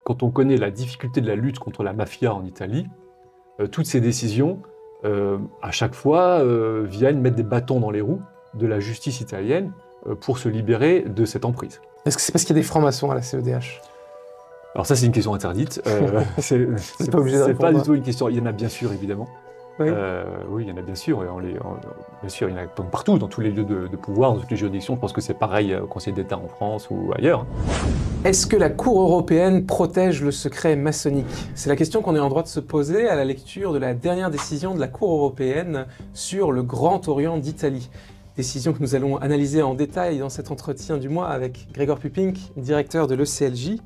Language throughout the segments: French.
quand on connaît la difficulté de la lutte contre la mafia en Italie, toutes ces décisions, à chaque fois, viennent mettre des bâtons dans les roues de la justice italienne pour se libérer de cette emprise. Est-ce que c'est parce qu'il y a des francs-maçons à la CEDH? Alors ça, c'est une question interdite. C'est pas obligé de c'est pas répondre. du tout une question. Il y en a bien sûr, évidemment. Oui. Oui, il y en a bien sûr. Et bien sûr, il y en a partout, dans tous les lieux de pouvoir, dans toutes les juridictions. Je pense que c'est pareil au Conseil d'État en France ou ailleurs. Est-ce que la Cour européenne protège le secret maçonnique? C'est la question qu'on est en droit de se poser à la lecture de la dernière décision de la Cour européenne sur le Grand Orient d'Italie. Décision que nous allons analyser en détail dans cet entretien du mois avec Gregor Pupink, directeur de l'ECLJ.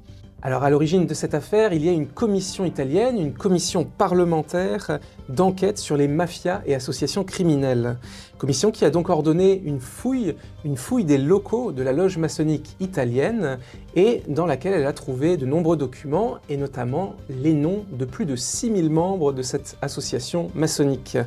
Alors à l'origine de cette affaire, il y a une commission italienne, une commission parlementaire d'enquête sur les mafias et associations criminelles. Commission qui a donc ordonné une fouille des locaux de la loge maçonnique italienne et dans laquelle elle a trouvé de nombreux documents et notamment les noms de plus de 6000 membres de cette association maçonnique.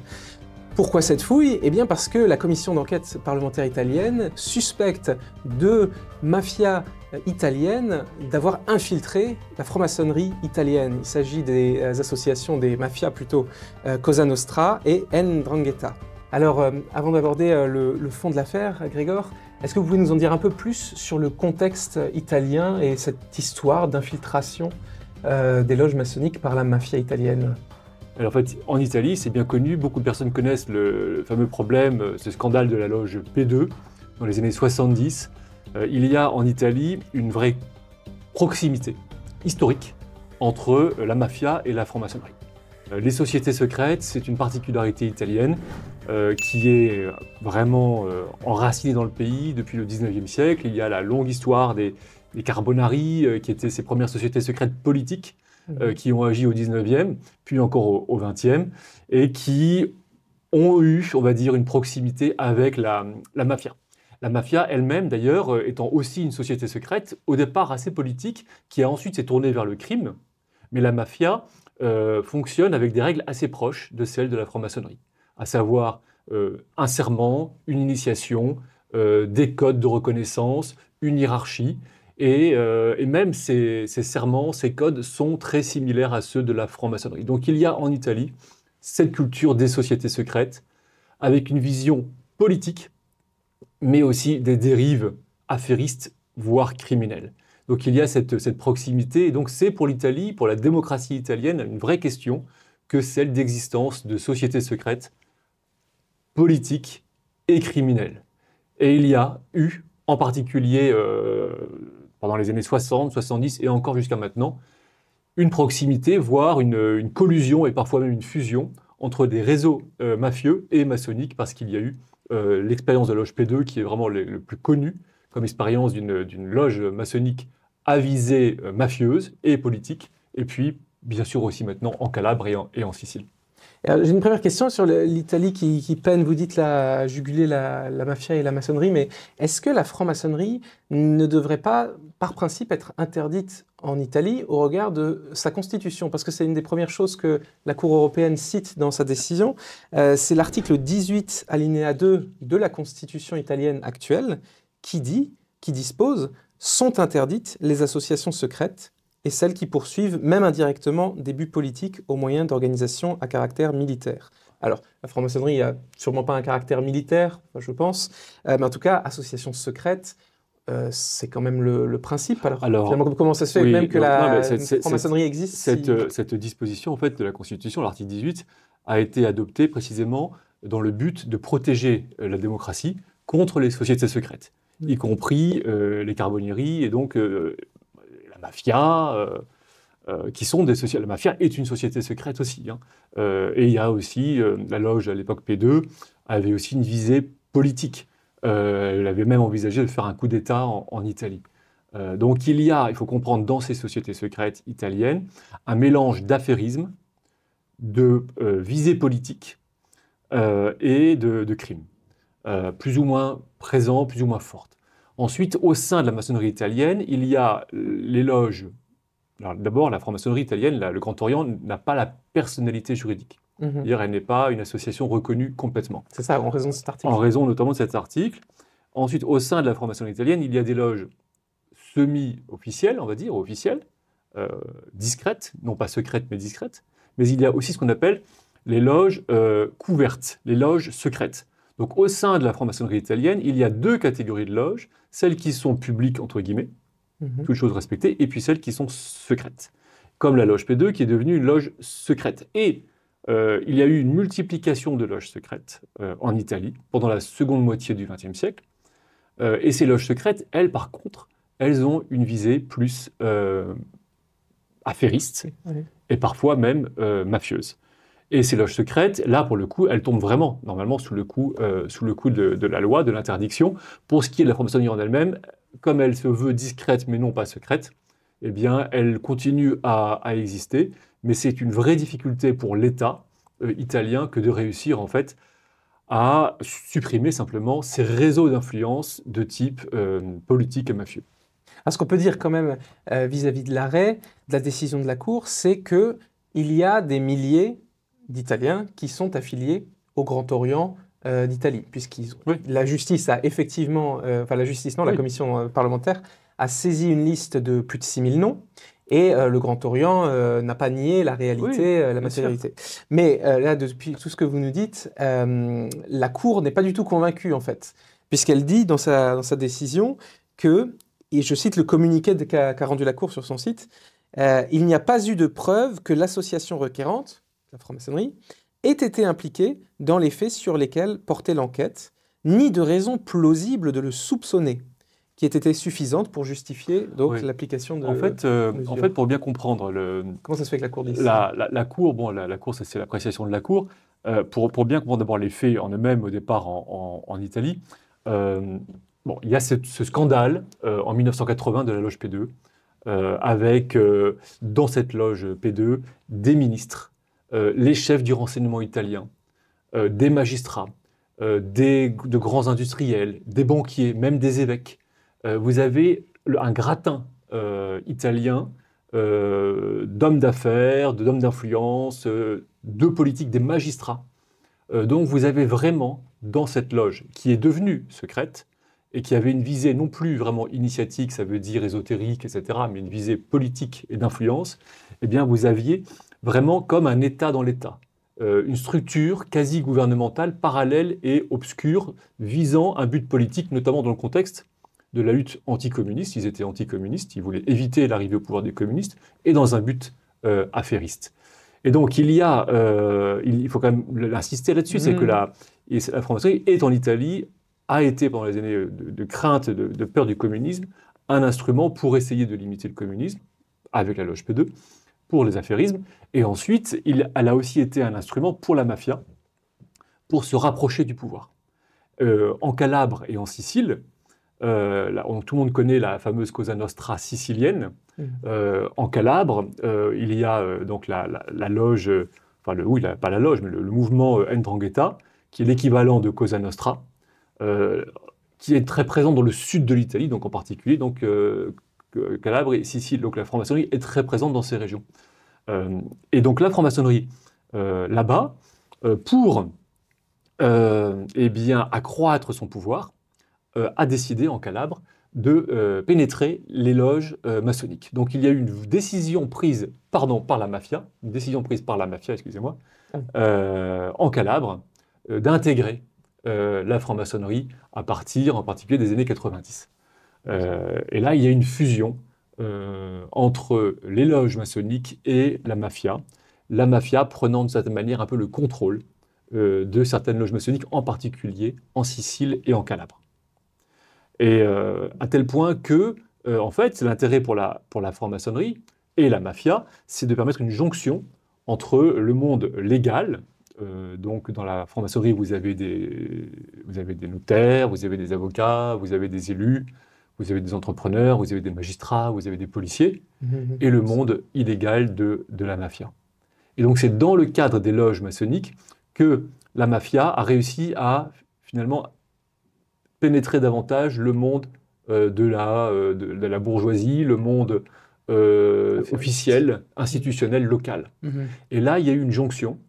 Pourquoi cette fouille? Eh bien parce que la commission d'enquête parlementaire italienne suspecte de mafias italiennes d'avoir infiltré la franc-maçonnerie italienne. Il s'agit des associations, des mafias plutôt, Cosa Nostra et 'Ndrangheta. Alors, avant d'aborder le fond de l'affaire, Gregor, est-ce que vous pouvez nous en dire un peu plus sur le contexte italien et cette histoire d'infiltration des loges maçonniques par la mafia italienne? Alors, en fait, en Italie, c'est bien connu, beaucoup de personnes connaissent le fameux problème, ce scandale de la loge P2 dans les années 70. Il y a en Italie une vraie proximité historique entre la mafia et la franc-maçonnerie. Les sociétés secrètes, c'est une particularité italienne qui est vraiment enracinée dans le pays depuis le 19e siècle. Il y a la longue histoire des Carbonari, qui étaient ces premières sociétés secrètes politiques, qui ont agi au 19e, puis encore au 20e, et qui ont eu, on va dire, une proximité avec la mafia. La mafia elle-même, d'ailleurs, étant aussi une société secrète, au départ assez politique, qui a ensuite s'est tournée vers le crime, mais la mafia fonctionne avec des règles assez proches de celles de la franc-maçonnerie, à savoir un serment, une initiation, des codes de reconnaissance, une hiérarchie, et même ces serments, ces codes sont très similaires à ceux de la franc-maçonnerie. Donc il y a en Italie cette culture des sociétés secrètes, avec une vision politique, mais aussi des dérives affairistes, voire criminelles. Donc il y a cette proximité, et donc c'est pour l'Italie, pour la démocratie italienne, une vraie question que celle d'existence de sociétés secrètes politiques et criminelles. Et il y a eu, en particulier pendant les années 60, 70 et encore jusqu'à maintenant, une proximité, voire une collusion et parfois même une fusion entre des réseaux mafieux et maçonniques, parce qu'il y a eu l'expérience de la loge P2 qui est vraiment le plus connu comme expérience d'une loge maçonnique à visée mafieuse et politique, et puis bien sûr aussi maintenant en Calabre et en Sicile. J'ai une première question sur l'Italie qui peine, vous dites, à juguler la mafia et la maçonnerie, mais est-ce que la franc-maçonnerie ne devrait pas, par principe, être interdite en Italie au regard de sa constitution? Parce que c'est une des premières choses que la Cour européenne cite dans sa décision. C'est l'article 18, alinéa 2 de la constitution italienne actuelle qui dispose « sont interdites les associations secrètes » et celles qui poursuivent, même indirectement, des buts politiques au moyen d'organisations à caractère militaire. Alors, la franc-maçonnerie n'a sûrement pas un caractère militaire, je pense, mais en tout cas, association secrète, c'est quand même le principe. Alors finalement, comment ça se fait même que la franc-maçonnerie existe Cette disposition en fait, de la Constitution, l'article 18, a été adoptée précisément dans le but de protéger la démocratie contre les sociétés secrètes, y compris les Carbonari et donc la mafia, qui sont des sociétés. La mafia est une société secrète aussi. Et il y a aussi, la loge à l'époque P2 avait aussi une visée politique. Elle avait même envisagé de faire un coup d'État en Italie. Donc il faut comprendre dans ces sociétés secrètes italiennes un mélange d'affairisme, de visée politique et de crime, plus ou moins présent, plus ou moins forte. Ensuite, au sein de la maçonnerie italienne, il y a les loges. Alors, d'abord, la franc-maçonnerie italienne, le Grand Orient, n'a pas la personnalité juridique. C'est-à-dire, elle n'est pas une association reconnue complètement. C'est ça, en raison de cet article. En raison notamment de cet article. Ensuite, au sein de la franc-maçonnerie italienne, il y a des loges semi-officielles, on va dire, officielles, discrètes, non pas secrètes, mais discrètes. Mais il y a aussi ce qu'on appelle les loges couvertes, les loges secrètes. Donc au sein de la franc-maçonnerie italienne, il y a deux catégories de loges, celles qui sont publiques, entre guillemets, toutes choses respectées, et puis celles qui sont secrètes. Comme la loge P2 qui est devenue une loge secrète. Et il y a eu une multiplication de loges secrètes en Italie pendant la seconde moitié du XXe siècle. Et ces loges secrètes, elles, par contre, elles ont une visée plus affairiste et parfois même mafieuse. Et ces loges secrètes, là, pour le coup, elles tombent vraiment, normalement, sous le coup de la loi, de l'interdiction. Pour ce qui est de la franc-maçonnerie en elle-même, comme elle se veut discrète mais non pas secrète, eh bien, elle continue à exister. Mais c'est une vraie difficulté pour l'État italien que de réussir, en fait, à supprimer simplement ces réseaux d'influence de type politique et mafieux. Alors, ce qu'on peut dire quand même vis-à-vis de l'arrêt, de la décision de la Cour, c'est qu'il y a des milliers d'Italiens qui sont affiliés au Grand Orient d'Italie, la justice a effectivement, la commission parlementaire a saisi une liste de plus de 6000 noms, et le Grand Orient n'a pas nié la réalité, la matérialité. Mais là, depuis tout ce que vous nous dites, la Cour n'est pas du tout convaincue, en fait, puisqu'elle dit dans sa décision que, et je cite le communiqué qu'a rendu la Cour sur son site, il n'y a pas eu de preuve que l'association requérante, la franc-maçonnerie, ait été impliquée dans les faits sur lesquels portait l'enquête, ni de raison plausible de le soupçonner, qui ait été suffisante pour justifier donc l'application de. En fait, pour bien comprendre comment ça se fait que la Cour dit ça ? La Cour, la Cour, c'est l'appréciation de la Cour. Pour bien comprendre d'abord les faits en eux-mêmes au départ en Italie, il y a ce scandale en 1980 de la loge P2, avec dans cette loge P2 des ministres, les chefs du renseignement italien, des magistrats, de grands industriels, des banquiers, même des évêques. Vous avez un gratin italien d'hommes d'affaires, d'hommes d'influence, de politiques, des magistrats. Donc vous avez vraiment, dans cette loge, qui est devenue secrète, et qui avait une visée non plus vraiment initiatique, ça veut dire ésotérique, etc., mais une visée politique et d'influence, eh bien vous aviez vraiment comme un État dans l'État, une structure quasi-gouvernementale parallèle et obscure, visant un but politique, notamment dans le contexte de la lutte anticommuniste. Ils étaient anticommunistes, ils voulaient éviter l'arrivée au pouvoir des communistes, et dans un but affairiste. Et donc il faut quand même insister là-dessus, c'est que la franc-maçonnerie est en Italie, a été pendant les années de crainte, de peur du communisme, un instrument pour essayer de limiter le communisme, avec la loge P2, pour les affairismes. Et ensuite, elle a aussi été un instrument pour la mafia, pour se rapprocher du pouvoir. En Calabre et en Sicile, tout le monde connaît la fameuse Cosa Nostra sicilienne. En Calabre, il y a donc la loge, pas la loge, mais le mouvement 'Ndrangheta, qui est l'équivalent de Cosa Nostra, qui est très présent dans le sud de l'Italie, donc en particulier Calabre et Sicile. Donc la franc-maçonnerie est très présente dans ces régions. Et donc la franc-maçonnerie, là-bas, pour accroître son pouvoir, a décidé en Calabre de pénétrer les loges maçonniques. Donc il y a eu une décision prise par la mafia, excusez-moi, en Calabre, d'intégrer la franc-maçonnerie à partir en particulier des années 90. Et là, il y a une fusion entre les loges maçonniques et la mafia prenant de certaine manière un peu le contrôle de certaines loges maçonniques, en particulier en Sicile et en Calabre. Et à tel point que, en fait, l'intérêt pour la franc-maçonnerie et la mafia, c'est de permettre une jonction entre le monde légal. Donc, dans la franc-maçonnerie, vous avez des notaires, vous avez des avocats, vous avez des élus, vous avez des entrepreneurs, vous avez des magistrats, vous avez des policiers, et le monde illégal de la mafia. Et donc, c'est dans le cadre des loges maçonniques que la mafia a réussi à, finalement, pénétrer davantage le monde de la bourgeoisie, le monde officiel, institutionnel, local. Et là, il y a eu une jonction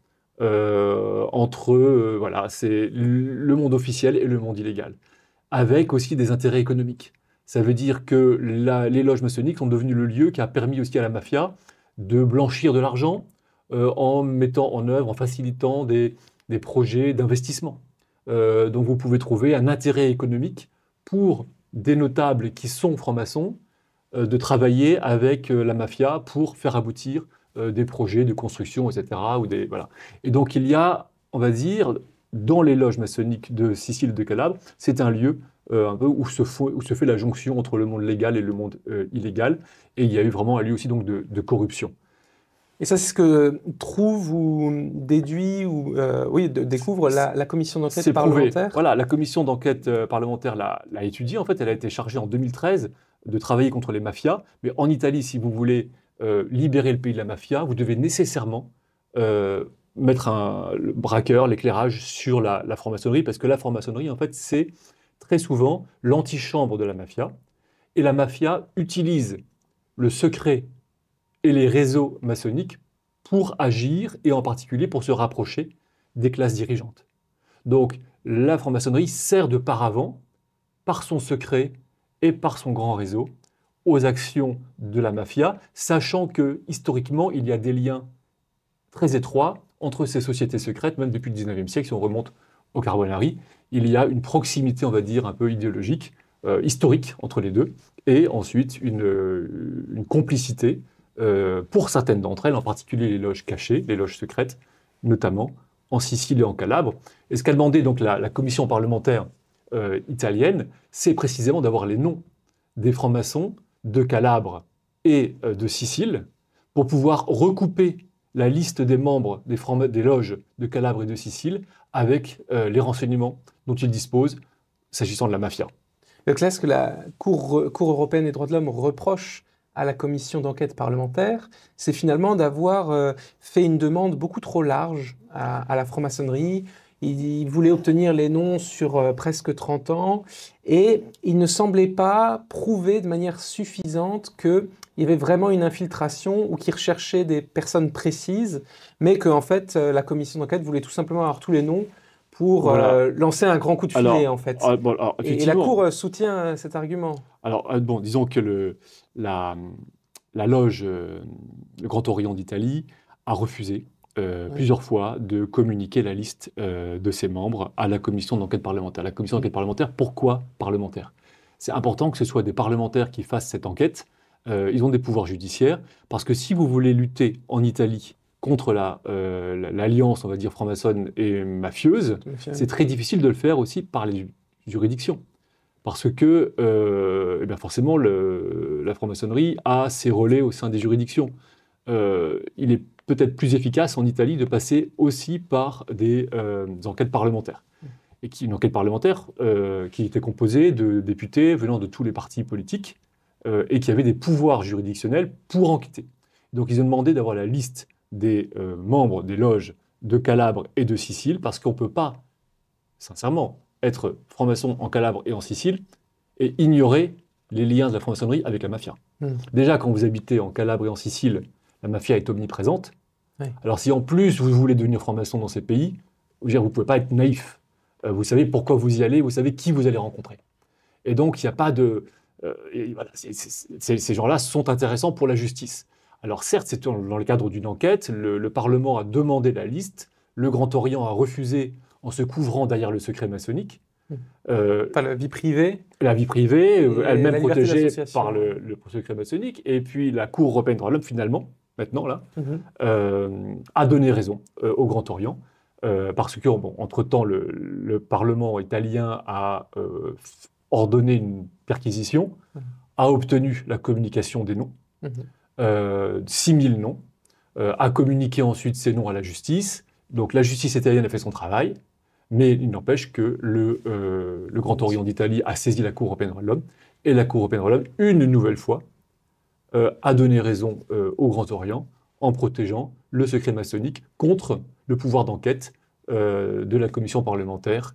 entre c'est le monde officiel et le monde illégal, avec aussi des intérêts économiques. Ça veut dire que les loges maçonniques sont devenues le lieu qui a permis aussi à la mafia de blanchir de l'argent en mettant en œuvre, en facilitant des projets d'investissement. Donc vous pouvez trouver un intérêt économique pour des notables qui sont francs-maçons de travailler avec la mafia pour faire aboutir des projets de construction, etc. Voilà. Et donc il y a, on va dire, dans les loges maçonniques de Sicile et de Calabre, c'est un lieu un peu où se fait la jonction entre le monde légal et le monde illégal. Et il y a eu vraiment un lieu aussi donc, de corruption. Et ça, c'est ce que trouve ou déduit ou découvre la commission d'enquête parlementaire. Voilà, la commission d'enquête parlementaire l'a étudié. En fait, elle a été chargée en 2013 de travailler contre les mafias. Mais en Italie, si vous voulez libérer le pays de la mafia, vous devez nécessairement mettre le braqueur, l'éclairage sur la franc-maçonnerie, parce que la franc-maçonnerie, en fait, c'est très souvent l'antichambre de la mafia. Et la mafia utilise le secret et les réseaux maçonniques pour agir, et en particulier pour se rapprocher des classes dirigeantes. Donc, la franc-maçonnerie sert de paravent, par son secret et par son grand réseau, aux actions de la mafia, sachant que, historiquement, il y a des liens très étroits entre ces sociétés secrètes, même depuis le 19e siècle, si on remonte au Carbonari, il y a une proximité, on va dire, un peu idéologique, historique entre les deux, et ensuite une complicité pour certaines d'entre elles, en particulier les loges cachées, les loges secrètes, notamment en Sicile et en Calabre. Et ce qu'a demandé donc la commission parlementaire italienne, c'est précisément d'avoir les noms des francs-maçons de Calabre et de Sicile pour pouvoir recouper la liste des membres des loges de Calabre et de Sicile avec les renseignements dont ils disposent s'agissant de la mafia. Donc là, ce que la Cour européenne des droits de l'homme reproche à la commission d'enquête parlementaire, c'est finalement d'avoir fait une demande beaucoup trop large à la franc-maçonnerie. Il voulait obtenir les noms sur presque 30 ans et il ne semblait pas prouver de manière suffisante qu'il y avait vraiment une infiltration ou qu'il recherchait des personnes précises, mais qu'en fait la commission d'enquête voulait tout simplement avoir tous les noms pour lancer un grand coup de filet, en fait. Et la Cour soutient cet argument. Alors, disons que la loge, le Grand Orient d'Italie, a refusé plusieurs fois de communiquer la liste de ses membres à la commission d'enquête parlementaire. La commission d'enquête parlementaire, pourquoi parlementaire? C'est important que ce soit des parlementaires qui fassent cette enquête. Ils ont des pouvoirs judiciaires, parce que si vous voulez lutter en Italie contre l'alliance, on va dire, franc-maçonne et mafieuse, c'est très difficile de le faire aussi par les juridictions. Parce que, forcément, la franc-maçonnerie a ses relais au sein des juridictions. Il est peut-être plus efficace en Italie de passer aussi par des enquêtes parlementaires. Et une enquête parlementaire qui était composée de députés venant de tous les partis politiques et qui avaient des pouvoirs juridictionnels pour enquêter. Donc ils ont demandé d'avoir la liste des membres des loges de Calabre et de Sicile, parce qu'on ne peut pas, sincèrement, être franc-maçon en Calabre et en Sicile et ignorer les liens de la franc-maçonnerie avec la mafia. Déjà, quand vous habitez en Calabre et en Sicile, la mafia est omniprésente. Oui. Alors si en plus vous voulez devenir franc-maçon dans ces pays, vous ne pouvez pas être naïf. Vous savez pourquoi vous y allez, vous savez qui vous allez rencontrer. Et donc il n'y a pas de... ces gens-là sont intéressants pour la justice. Alors certes, c'est dans le cadre d'une enquête, le Parlement a demandé la liste, le Grand Orient a refusé en se couvrant derrière le secret maçonnique. La vie privée. La vie privée, elle-même protégée par le secret maçonnique. Et puis la Cour européenne des droits de l'homme, finalement, maintenant, là, a donné raison au Grand Orient. Parce que, entre-temps, le Parlement italien a ordonné une perquisition, a obtenu la communication des noms. 6000 noms, a communiqué ensuite ces noms à la justice. Donc la justice italienne a fait son travail, mais il n'empêche que le Grand Orient d'Italie a saisi la Cour européenne des droits de l'homme, et la Cour européenne des droits de l'homme, une nouvelle fois, a donné raison au Grand Orient en protégeant le secret maçonnique contre le pouvoir d'enquête de la commission parlementaire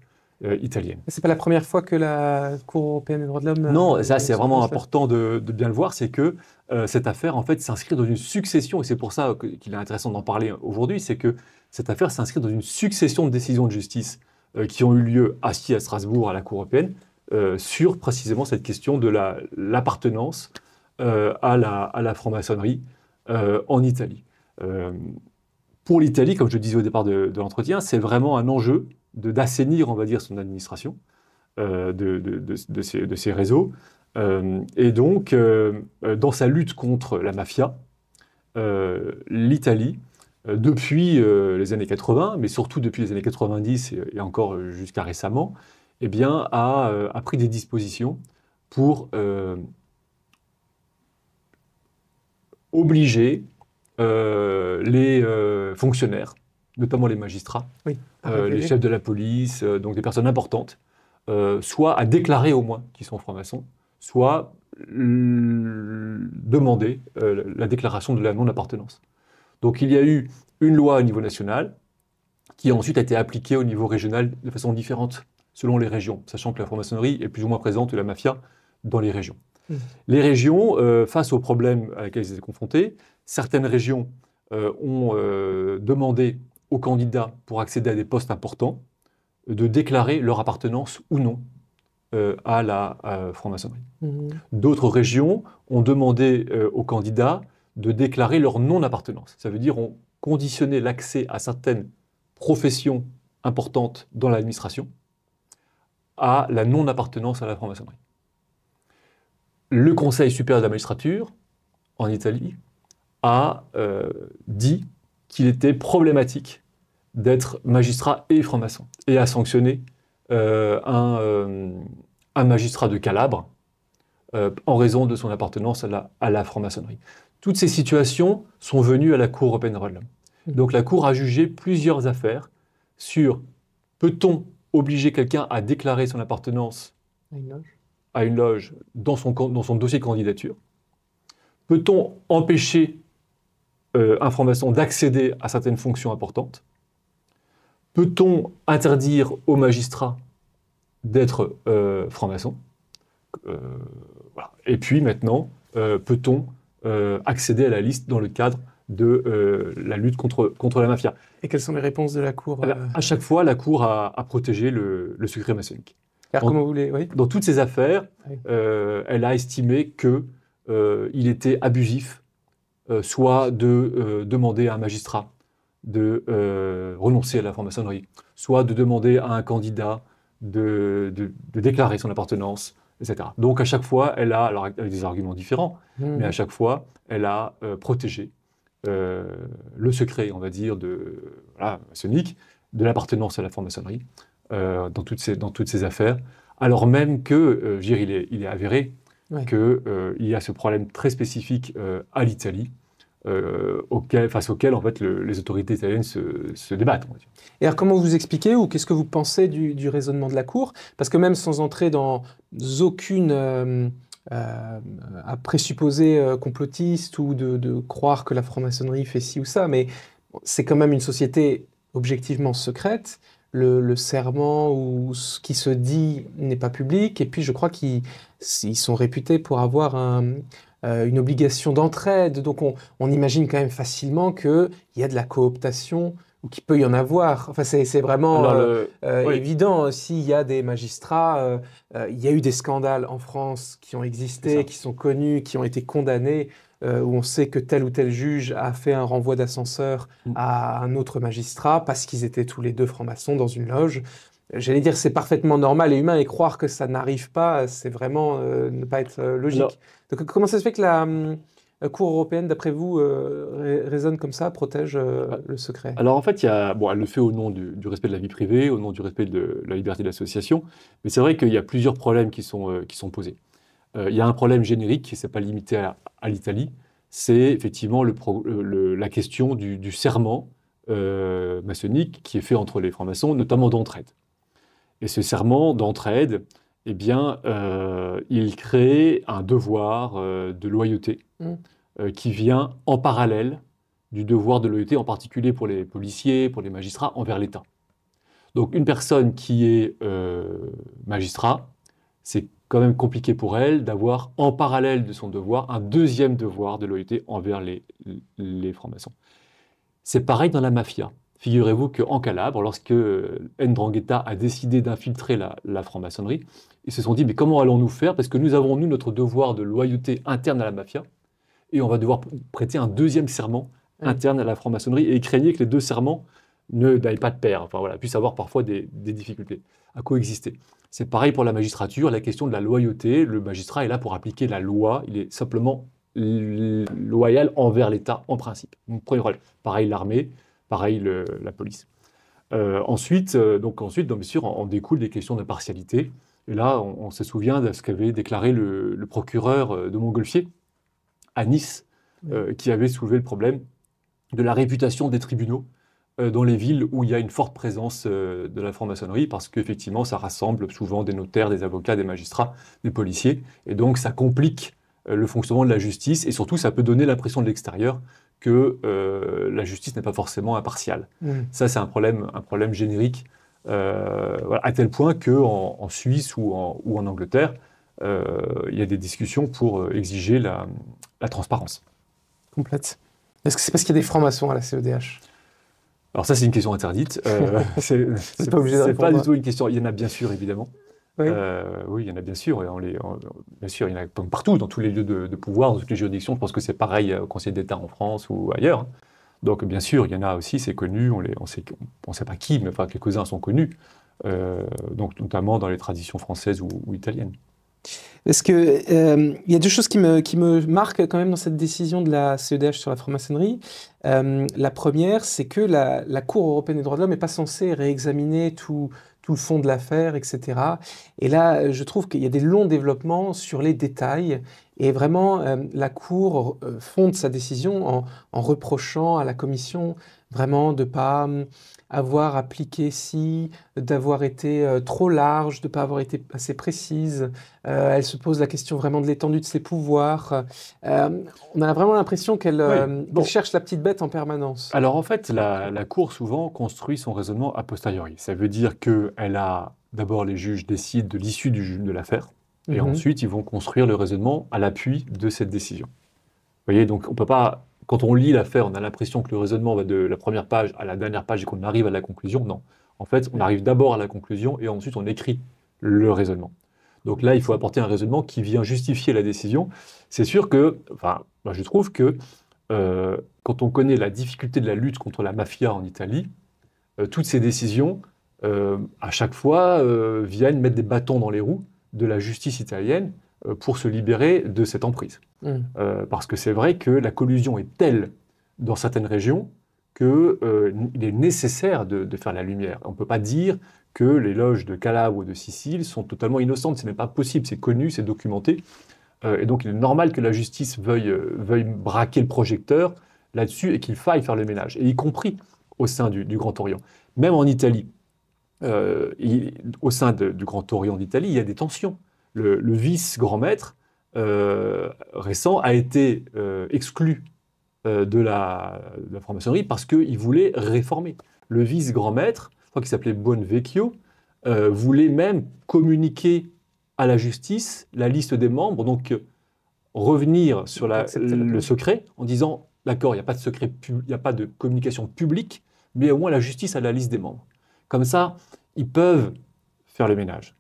italienne. C'est pas la première fois que la Cour européenne des droits de l'homme... Non, ça c'est vraiment important de bien le voir, c'est que cette affaire en fait s'inscrit dans une succession, et c'est pour ça qu'il est intéressant d'en parler aujourd'hui, c'est que cette affaire s'inscrit dans une succession de décisions de justice qui ont eu lieu ici à Strasbourg, à la Cour européenne, sur précisément cette question de l'appartenance à la franc-maçonnerie en Italie. Pour l'Italie, comme je le disais au départ de l'entretien, c'est vraiment un enjeu d'assainir, on va dire, son administration de ces réseaux. Et donc, dans sa lutte contre la mafia, l'Italie, depuis les années 80, mais surtout depuis les années 90 et encore jusqu'à récemment, eh bien, a pris des dispositions pour obliger les fonctionnaires, notamment les magistrats, Oui, les chefs de la police, donc des personnes importantes, soit à déclarer au moins qu'ils sont francs-maçons, soit demander la déclaration de la non-appartenance. Donc il y a eu une loi au niveau national qui ensuite a été appliquée au niveau régional de façon différente selon les régions, sachant que la franc-maçonnerie est plus ou moins présente, la mafia, dans les régions. Les régions, face aux problèmes à lesquels ils étaient confrontés, certaines régions ont demandé aux candidats pour accéder à des postes importants de déclarer leur appartenance ou non à la franc-maçonnerie. D'autres régions ont demandé aux candidats de déclarer leur non-appartenance. Ça veut dire ont conditionné l'accès à certaines professions importantes dans l'administration à la non-appartenance à la franc-maçonnerie. Le Conseil supérieur de la magistrature, en Italie, a dit qu'il était problématique d'être magistrat et franc-maçon, et a sanctionné un magistrat de Calabre en raison de son appartenance à la franc-maçonnerie. Toutes ces situations sont venues à la Cour européenne des droits de l'homme. Donc la Cour a jugé plusieurs affaires sur peut-on obliger quelqu'un à déclarer son appartenance à une loge dans son dossier de candidature? Peut-on empêcher un franc-maçon d'accéder à certaines fonctions importantes? Peut-on interdire aux magistrats d'être franc-maçon? Voilà. Et puis maintenant, peut-on accéder à la liste dans le cadre de la lutte contre la mafia? Et quelles sont les réponses de la Cour À chaque fois, la Cour a protégé le secret maçonnique. Alors, comment vous voulez, oui. Dans toutes ces affaires, Oui. elle a estimé qu'il était abusif, soit de demander à un magistrat de renoncer à la franc-maçonnerie, soit de demander à un candidat de déclarer son appartenance, etc. Donc à chaque fois, elle a, alors avec des arguments différents, mais à chaque fois, elle a protégé le secret, on va dire, maçonnique, de l'appartenance à la franc-maçonnerie dans toutes ces affaires, alors même que, je veux dire, il est avéré qu'il y a ce problème très spécifique à l'Italie, face auquel en fait, les autorités italiennes se débattent. On va dire. Et alors comment vous expliquez ou qu'est-ce que vous pensez du raisonnement de la Cour? Parce que même sans entrer dans aucune à présupposer complotiste ou de croire que la franc-maçonnerie fait ci ou ça, mais c'est quand même une société objectivement secrète. Le serment ou ce qui se dit n'est pas public, et puis je crois qu'ils sont réputés pour avoir une obligation d'entraide, donc on imagine quand même facilement qu'il y a de la cooptation, ou qu'il peut y en avoir. Enfin, c'est vraiment évident. S'il y a des magistrats, il y a eu des scandales en France qui ont existé, qui sont connus, qui ont été condamnés, où on sait que tel ou tel juge a fait un renvoi d'ascenseur à un autre magistrat parce qu'ils étaient tous les deux francs-maçons dans une loge. J'allais dire c'est parfaitement normal et humain, et croire que ça n'arrive pas, c'est vraiment ne pas être logique. Alors, donc comment ça se fait que la Cour européenne, d'après vous, raisonne comme ça, protège le secret? Alors en fait, elle le fait au nom du respect de la vie privée, au nom du respect de la liberté d'association, mais c'est vrai qu'il y a plusieurs problèmes qui sont posés. Il y a un problème générique qui n'est pas limité à l'Italie, c'est effectivement la question du serment maçonnique qui est fait entre les francs-maçons, notamment d'entraide. Et ce serment d'entraide, eh bien, il crée un devoir de loyauté qui vient en parallèle du devoir de loyauté, en particulier pour les policiers, pour les magistrats, envers l'État. Donc une personne qui est magistrat, c'est quand même compliqué pour elle d'avoir en parallèle de son devoir un deuxième devoir de loyauté envers les francs-maçons. C'est pareil dans la mafia. Figurez-vous qu'en Calabre, lorsque 'Ndrangheta a décidé d'infiltrer la franc-maçonnerie, ils se sont dit, mais comment allons-nous faire? Parce que nous avons, nous, notre devoir de loyauté interne à la mafia, et on va devoir prêter un deuxième serment interne à la franc-maçonnerie, et ils craignaient que les deux serments n'aillent pas de pair, enfin voilà, puissent avoir parfois des difficultés à coexister. C'est pareil pour la magistrature, la question de la loyauté, le magistrat est là pour appliquer la loi, il est simplement loyal envers l'État en principe. Donc, premier rôle. Pareil l'armée, pareil la police. Ensuite, bien sûr, en découle des questions d'impartialité. Et là, on se souvient de ce qu'avait déclaré le procureur de Montgolfier à Nice, qui avait soulevé le problème de la réputation des tribunaux dans les villes où il y a une forte présence de la franc-maçonnerie, parce qu'effectivement, ça rassemble souvent des notaires, des avocats, des magistrats, des policiers, et donc ça complique le fonctionnement de la justice, et surtout, ça peut donner l'impression de l'extérieur que la justice n'est pas forcément impartiale. Ça, c'est un problème générique, voilà, à tel point qu'en Suisse ou en Angleterre, il y a des discussions pour exiger la transparence. Complète. Est-ce que c'est parce qu'il y a des francs-maçons à la CEDH? Alors ça, c'est une question interdite. C'est pas obligé de c'est pas répondre. du tout une question. Il y en a bien sûr, évidemment. Oui. Oui, il y en a bien sûr. Et bien sûr, il y en a partout, dans tous les lieux de pouvoir, dans toutes les juridictions. Je pense que c'est pareil au Conseil d'État en France ou ailleurs. Donc bien sûr, il y en a aussi, c'est connu. On ne sait pas qui, mais enfin, quelques-uns sont connus. Donc notamment dans les traditions françaises ou italiennes. Est-ce que il y a deux choses qui me marquent quand même dans cette décision de la CEDH sur la franc-maçonnerie. La première, c'est que la Cour européenne des droits de l'homme n'est pas censée réexaminer tout le fond de l'affaire, etc. Et là, je trouve qu'il y a des longs développements sur les détails. Et vraiment, la Cour fonde sa décision en reprochant à la Commission vraiment de ne pas avoir appliqué d'avoir été trop large, de ne pas avoir été assez précise. Elle se pose la question vraiment de l'étendue de ses pouvoirs. On a vraiment l'impression qu'elle cherche la petite bête en permanence. Alors en fait, la Cour souvent construit son raisonnement a posteriori. Ça veut dire qu'elle a d'abord les juges décident de l'issue de l'affaire, et ensuite ils vont construire le raisonnement à l'appui de cette décision. Vous voyez, donc on peut pas. Quand on lit l'affaire, on a l'impression que le raisonnement va de la première page à la dernière page et qu'on arrive à la conclusion. Non. En fait, on arrive d'abord à la conclusion et ensuite on écrit le raisonnement. Donc là, il faut apporter un raisonnement qui vient justifier la décision. C'est sûr que, enfin, moi je trouve que quand on connaît la difficulté de la lutte contre la mafia en Italie, toutes ces décisions, à chaque fois, viennent mettre des bâtons dans les roues de la justice italienne pour se libérer de cette emprise. Parce que c'est vrai que la collusion est telle dans certaines régions qu'il est nécessaire de faire la lumière. On ne peut pas dire que les loges de Calabre ou de Sicile sont totalement innocentes. Ce n'est pas possible, c'est connu, c'est documenté. Et donc il est normal que la justice veuille braquer le projecteur là-dessus et qu'il faille faire le ménage, et y compris au sein du Grand Orient. Même en Italie, au sein du Grand Orient d'Italie, il y a des tensions. Le vice-grand maître récent a été exclu de la franc-maçonnerie parce qu'il voulait réformer. Le vice-grand maître, je crois qu'il s'appelait Buonvecchio, voulait même communiquer à la justice la liste des membres, donc revenir sur le secret en disant d'accord, il n'y a pas de secret, il n'y a pas de communication publique, mais au moins la justice a la liste des membres. Comme ça, ils peuvent faire le ménage.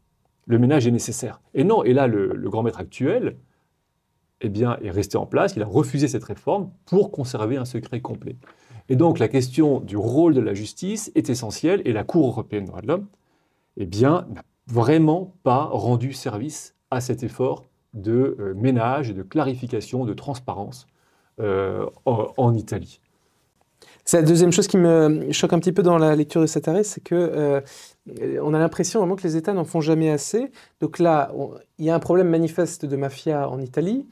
Le ménage est nécessaire. Et non, et là, le grand maître actuel eh bien, est resté en place, il a refusé cette réforme pour conserver un secret complet. Et donc, la question du rôle de la justice est essentielle, et la Cour européenne des droits de l'homme eh bien, n'a vraiment pas rendu service à cet effort de ménage, de clarification, de transparence en Italie. C'est la deuxième chose qui me choque un petit peu dans la lecture de cet arrêt, c'est que on a l'impression vraiment que les États n'en font jamais assez. Donc là, il y a un problème manifeste de mafia en Italie.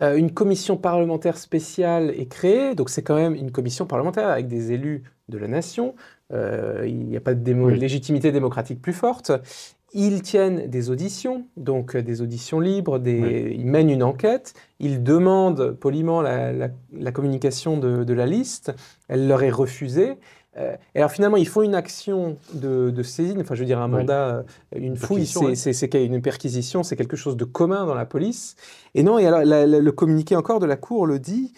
Une commission parlementaire spéciale est créée, donc c'est quand même une commission parlementaire avec des élus de la nation. Il n'y a pas de légitimité démocratique plus forte. Ils tiennent des auditions, donc des auditions libres, ils mènent une enquête, ils demandent poliment la communication de la liste, elle leur est refusée. Et alors finalement, ils font une action de saisine, enfin je veux dire un mandat, une fouille, c'est une perquisition, c'est quelque chose de commun dans la police. Et non, et alors le communiqué encore de la Cour le dit,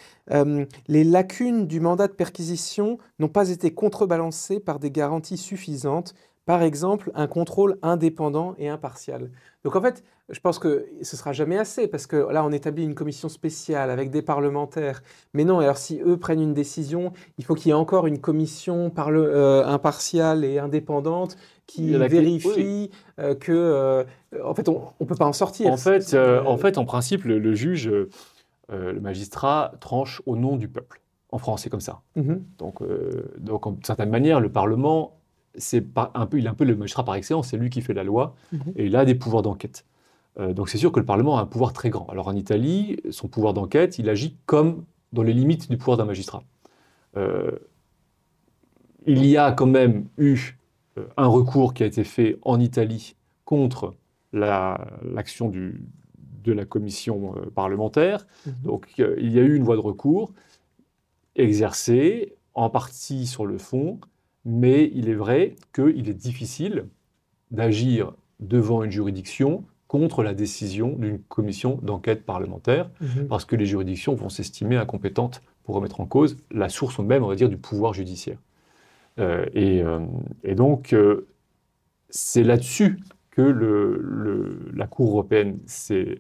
les lacunes du mandat de perquisition n'ont pas été contrebalancées par des garanties suffisantes, par exemple un contrôle indépendant et impartial. Donc en fait, je pense que ce sera jamais assez, parce que là, on établit une commission spéciale avec des parlementaires. Mais non, alors si eux prennent une décision, il faut qu'il y ait encore une commission impartiale et indépendante qui vérifie que... en fait, on ne peut pas en sortir. En fait, en principe, le juge, le magistrat, tranche au nom du peuple. En France, c'est comme ça. Donc, d'une certaine manière, le Parlement, il est un peu le magistrat par excellence, c'est lui qui fait la loi, et il a des pouvoirs d'enquête. Donc c'est sûr que le Parlement a un pouvoir très grand. Alors en Italie, son pouvoir d'enquête, il agit comme dans les limites du pouvoir d'un magistrat. Il y a quand même eu un recours qui a été fait en Italie contre l'action de la commission parlementaire. Donc il y a eu une voie de recours exercée, en partie sur le fond, mais il est vrai qu'il est difficile d'agir devant une juridiction contre la décision d'une commission d'enquête parlementaire, parce que les juridictions vont s'estimer incompétentes pour remettre en cause la source même, on va dire, du pouvoir judiciaire. Et donc, c'est là-dessus que la Cour européenne s'est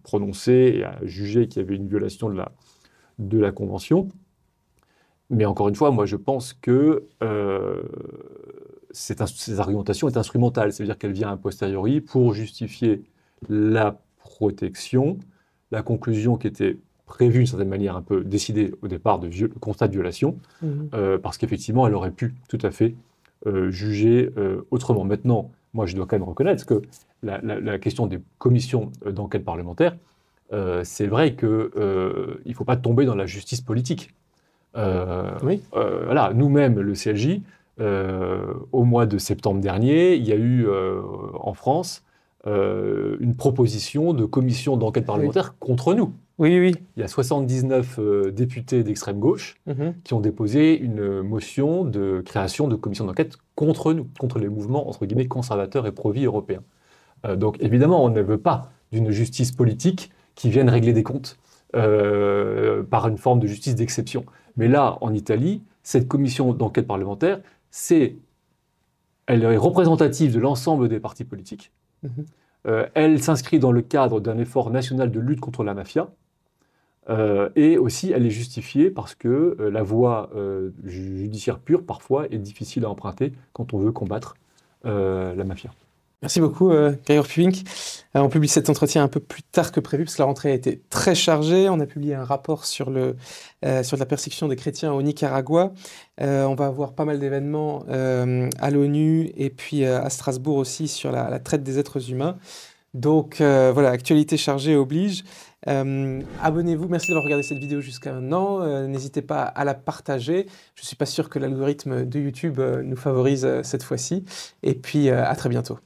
prononcée et a jugé qu'il y avait une violation de la Convention. Mais encore une fois, moi, je pense que cette argumentation est instrumentale, c'est-à-dire qu'elle vient a posteriori pour justifier la protection, la conclusion qui était prévue d'une certaine manière, un peu décidée au départ de constat de violation, parce qu'effectivement, elle aurait pu tout à fait juger autrement. Maintenant, moi, je dois quand même reconnaître que la question des commissions d'enquête parlementaire, c'est vrai qu'il ne faut pas tomber dans la justice politique. Voilà, nous-mêmes, le CLJ, au mois de septembre dernier, il y a eu en France une proposition de commission d'enquête parlementaire contre nous. Il y a 79 députés d'extrême gauche qui ont déposé une motion de création de commission d'enquête contre nous, contre les mouvements entre guillemets conservateurs et pro-vie européens. Donc évidemment, on ne veut pas d'une justice politique qui vienne régler des comptes par une forme de justice d'exception. Mais là, en Italie, cette commission d'enquête parlementaire, elle est représentative de l'ensemble des partis politiques. Elle s'inscrit dans le cadre d'un effort national de lutte contre la mafia. Et aussi, elle est justifiée parce que la voie judiciaire pure, parfois, est difficile à emprunter quand on veut combattre la mafia. Merci beaucoup, Gregor Pupink. On publie cet entretien un peu plus tard que prévu, parce que la rentrée a été très chargée. On a publié un rapport sur la persécution des chrétiens au Nicaragua. On va avoir pas mal d'événements à l'ONU et puis à Strasbourg aussi sur la traite des êtres humains. Donc voilà, actualité chargée oblige. Abonnez-vous, merci d'avoir regardé cette vidéo jusqu'à maintenant. N'hésitez pas à la partager. Je ne suis pas sûr que l'algorithme de YouTube nous favorise cette fois-ci. Et puis à très bientôt.